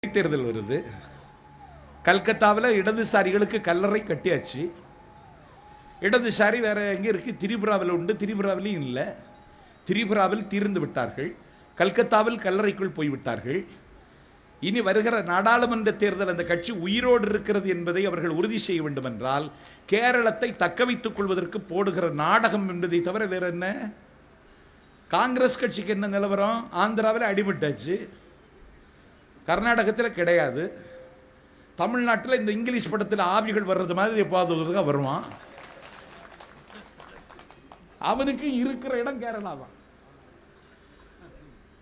தேர்தல் வருது. கல்கத்தாவில் இடதுசாரிகளுக்கு கல்லறை கட்டியாச்சு. இடதுசாரி வேற எங்க இருக்கு? திரிபுராவில் உண்டு. திரிபுராவிலும் இல்லை. திரிபுராவில் தீர்ந்து விட்டார்கள். கல்கத்தாவில் கல்லறைக்குள் போய்விட்டார்கள். இனி வருகிற நாடாளுமன்ற தேர்தல் அந்த கட்சி உயிரோடு இருக்கிறது என்பதை அவர்கள் உறுதி செய்ய வேண்டும் என்றால் கேரளத்தை தக்க வைத்துக் கொள்வதற்கு போடுகிற நாடகம் என்பதை தவிர வேற என்ன? காங்கிரஸ் கட்சிக்கு என்ன நிலவரம்? ஆந்திராவில் அடிபட்டாச்சு, கர்நாடகத்தில் கிடையாது. தமிழ்நாட்டில் இந்த இங்கிலீஷ் படத்தில் ஆவிகள் வர்றது மாதிரி எப்பாவது வருவான். அவனுக்கு இருக்கிற இடம் கேரளா தான்.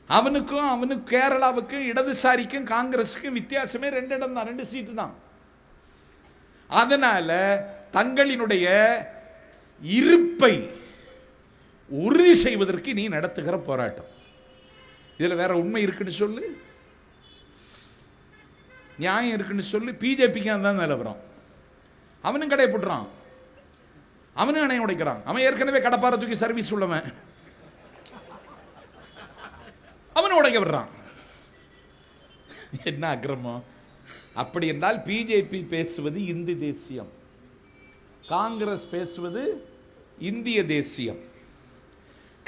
அவனுக்கு கேரளாவுக்கு இடதுசாரிக்கும் காங்கிரஸுக்கும் வித்தியாசமே 2 இடம் தான், 2 சீட்டு தான். அதனால தங்களினுடைய இருப்பை உறுதி செய்வதற்கு நீ நடத்துகிற போராட்டம். இதுல வேற உண்மை இருக்குன்னு சொல்லு, நியாயம் இருக்குன்னு சொல்லு. பிஜேபிக்கு தான் நிலவரம். அவனும் கடை போட்டுறான், அவனும் அணைய உடைக்கிறான். அவன் ஏற்கனவே கடப்பார தூக்கி சர்வீஸ் உள்ளவன், அவனும் உடைக்க விடுறான். என்ன அக்கிரமம்! அப்படி என்றால் பிஜேபி பேசுவது இந்தி தேசியம், காங்கிரஸ் பேசுவது இந்திய தேசியம்,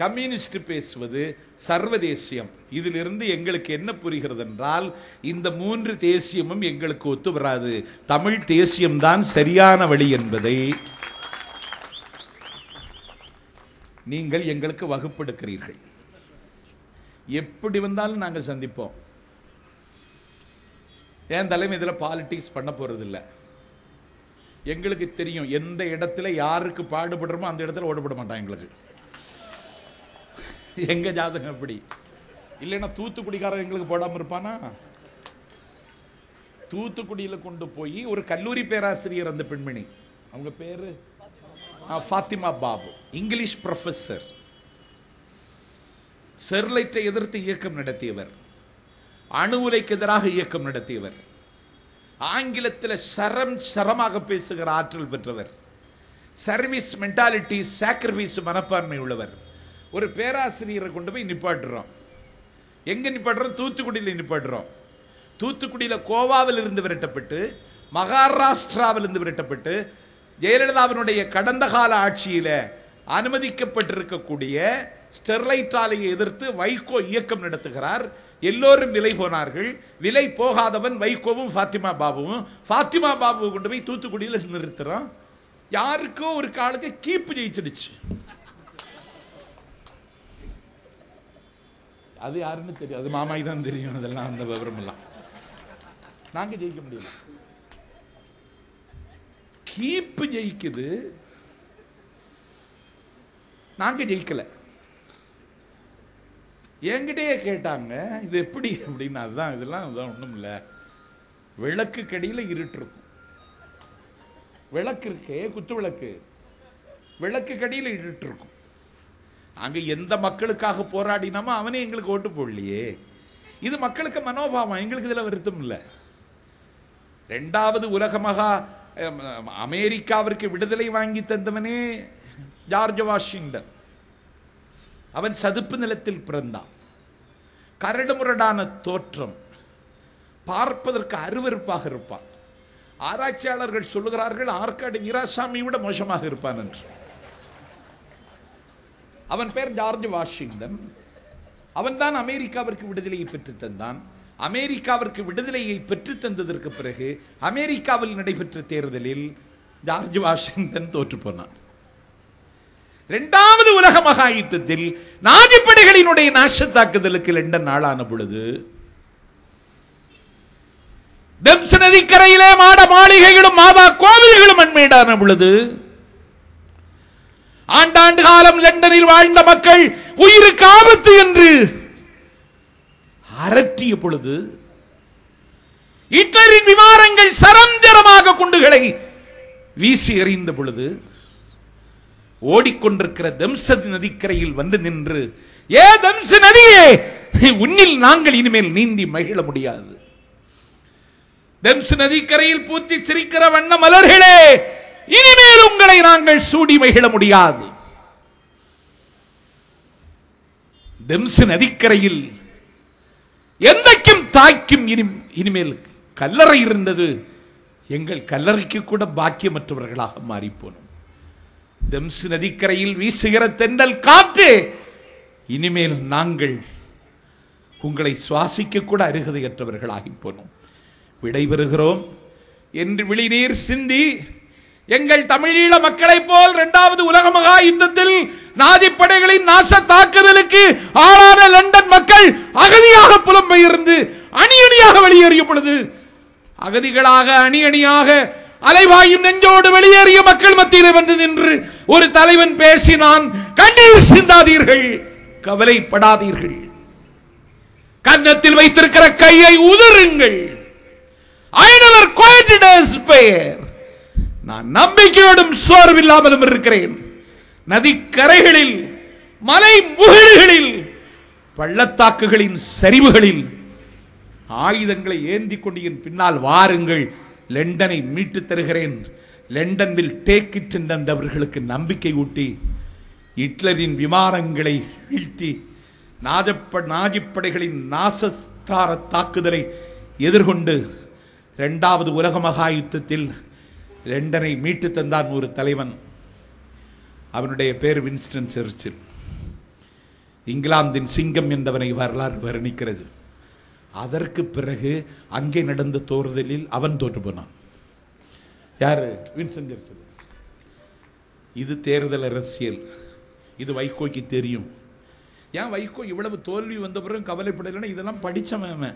கம்யூனிஸ்ட் பேசுவது சர்வதேசியம். இதிலிருந்து எங்களுக்கு என்ன புரிகிறது என்றால் இந்த 3 தேசியமும் எங்களுக்கு ஒத்து வராது. தமிழ் தேசியம்தான் சரியான வழி என்பதை நீங்கள் எங்களுக்கு வகுப்பெடுக்கிறீர்கள். எப்படி வந்தாலும் நாங்கள் சந்திப்போம். என் தலைமை இதில் பாலிடிக்ஸ் பண்ண போறது இல்லை. எங்களுக்கு தெரியும் எந்த இடத்துல யாருக்கு பாடுபடுறோமோ அந்த இடத்துல ஓடுபட மாட்டான். எங்களுக்கு எங்க ஜாதகம் அப்படி இல்லைன்னா தூத்துக்குடிக்காரன் எங்களுக்கு போடாம இருப்பானா? தூத்துக்குடியில கொண்டு போய் ஒரு கல்லூரி பேராசிரியர், அந்த பெண்மணி, அவங்க பேரு ஃபாத்திமா பாபு, இங்கிலீஷ் ப்ரொஃபசர், ஸ்டெர்லைட்டை எதிர்த்து இயக்கம் நடத்தியவர், அணு உலைக்கு எதிராக இயக்கம் நடத்தியவர், ஆங்கிலத்தில் சரமாக பேசுகிற ஆற்றல் பெற்றவர், சர்வீஸ் மென்டாலிட்டி, சாக்ரிஃபைஸ் மனப்பான்மை உள்ளவர். ஒரு பேராசிரியரை கொண்டு போய் நிப்பாட்டுறோம். எங்க நிப்பாட்டுறோம்? தூத்துக்குடியில் நிப்பாட்டுறோம். தூத்துக்குடியில் கோவாவில் இருந்து விரட்டப்பட்டு, மகாராஷ்டிராவில் இருந்து விரட்டப்பட்டு, ஜெயலலிதாவினுடைய கடந்த கால ஆட்சியில அனுமதிக்கப்பட்டிருக்கக்கூடிய ஸ்டெர்லைட் ஆலையை எதிர்த்து வைகோ இயக்கம் நடத்துகிறார். எல்லோரும் விலை போனார்கள். விலை போகாதவன் வைகோவும் ஃபாத்திமா பாபுவும். ஃபாத்திமா பாபு கொண்டு போய் தூத்துக்குடியில் நிறுத்துறோம். யாருக்கோ ஒரு காலுக்கு கீப்பு ஜெயிச்சிடுச்சு. அது யாருன்னு தெரியும், அது மாமாய் தான் தெரியும். அதெல்லாம் அந்த விவரம் எல்லாம் நாங்க ஜெயிக்க முடியல. கீப்பு ஜெயிக்குது, நாங்க ஜெயிக்கல. என்கிட்டயே கேட்டாங்க இது எப்படி அப்படின்னு. அதுதான் இதெல்லாம் ஒண்ணும் இல்லை. விளக்கு கடியில் இருட்டு இருக்கும். விளக்கு இருக்கே, குத்து விளக்கு, விளக்கு கடியில் இருட்டு இருக்கும். அங்க எந்த மக்களுக்காக போராடினாமோ அவனே எங்களுக்கு ஓட்டு போடலையே. இது மக்களுக்கு மனோபாவம், எங்களுக்கு இதுல வருத்தம் இல்லை. 2வது உலக மகா அமெரிக்காவிற்கு விடுதலை வாங்கி தந்தவனே ஜார்ஜ் வாஷிங்டன். அவன் சதுப்பு நிலத்தில் பிறந்தான். கரடுமுரடான தோற்றம், பார்ப்பதற்கு அருவருப்பாக இருப்பான். ஆராய்ச்சியாளர்கள் சொல்லுகிறார்கள் ஆற்காடு வீராசாமி விட மோசமாக இருப்பான் என்று. அவன் பேர் ஜார்ஜ் வாஷிங்டன். அவன் தான் அமெரிக்காவிற்கு விடுதலையை பெற்று தந்தான். அமெரிக்காவிற்கு விடுதலையை பெற்று தந்ததற்கு பிறகு அமெரிக்காவில் நடைபெற்ற தேர்தலில் ஜார்ஜ் வாஷிங்டன் தோற்று போனான். 2வது உலக மகா யுத்தத்தில் நாஜிப்படைகளினுடைய நாச தாக்குதலுக்கு லண்டன் நாளான பொழுது தெம்ஸ் நதிக்கரையிலே மாட மாளிகைகளும் மாதா கோவில்களும் மண்மேடான பொழுது, ஆண்டாண்டு காலம் லண்டனில் வாழ்ந்த மக்கள் உயிருக்கு ஆபத்து என்று அரற்றிய பொழுது, ஹிட்லரின் விமானங்கள் சரஞ்சரமாக குண்டுகளை வீசி எறிந்த பொழுது, ஓடிக்கொண்டிருக்கிற தெம்ஸ் நதிக்கரையில் வந்து நின்று, ஏ தெம்ஸ் நதியே, உன்னில் நாங்கள் இனிமேல் நீந்தி மகிழ முடியாது. தெம்ஸ் நதிக்கரையில் பூத்தி சிரிக்கிற வண்ண மலர்களே, இனிமேல் உங்களை நாங்கள் சூடி மகிழ முடியாது. தெம்ஸ் நதிக்கரையில் எந்தைக்கும் தாய்க்கும் இனிமேல் கல்லறை இருந்தது, எங்கள் கல்லறைக்கு கூட பாக்கியமற்றவர்களாக மாறிப்போனோம். தெம்சு நதிக்கரையில் வீசுகிற தென்றல் காற்று, இனிமேல் நாங்கள் உங்களை சுவாசிக்க கூட அருகதையற்றவர்களாகி போனோம். விடைபெறுகிறோம் என்று விழிநீர் சிந்தி எங்கள் தமிழீழ மக்களை போல் 2வது உலக மகா யுத்தத்தில் நாதிப்படைகளின் நாச தாக்குதலுக்கு ஆளான லண்டன் மக்கள் அகதியாக புலம்பெயர்ந்து அணி அணியாக வெளியேறிய பொழுது, அகதிகளாக அணி அணியாக அலைவாயும் நெஞ்சோடு வெளியேறிய மக்கள் மத்தியில் வந்து நின்று ஒரு தலைவன் பேசினான், கண்ணீர் சிந்தாதீர்கள், கவலைப்படாதீர்கள், கன்னத்தில் வைத்திருக்கிற கையை உதறுங்கள். I never quite despair. நான் நம்பிக்கையோடும் சோர்வில்லாமலும் இருக்கிறேன். நதிக்கரைகளில், மலை முகில்களில், பள்ளத்தாக்குகளின் சரிவுகளில் ஆயுதங்களை ஏந்தி கொண்டு என் பின்னால் வாருங்கள், லண்டனை மீட்டு தருகிறேன். லண்டன் வில் டேக் இட் என்றவர்களுக்கு நம்பிக்கை ஊட்டி ஹிட்லரின் விமானங்களை வீழ்த்தி நாஜிப்படைகளின் நாசஸ்தார தாக்குதலை எதிர்கொண்டு 2வது உலக மகா யுத்தத்தில் லண்டனை மீட்டு தந்தான் ஒரு தலைவன். அவனுடைய பேர் வின்ஸ்டன் சர்ச்சில். இங்கிலாந்தின் சிங்கம் என்றவனை வரலாறு வர்ணிக்கிறது. அதற்கு பிறகு அங்கே நடந்த தேர்தலில் அவன் தோற்று போனான். யாரு? Winston Churchill. இது தேர்தல் அரசியல். இது வைகோக்கு தெரியும். ஏன் வைகோ இவ்வளவு தோல்வி வந்த பிறகு கவலைப்படலைன்னா இதெல்லாம் படிச்சவன்.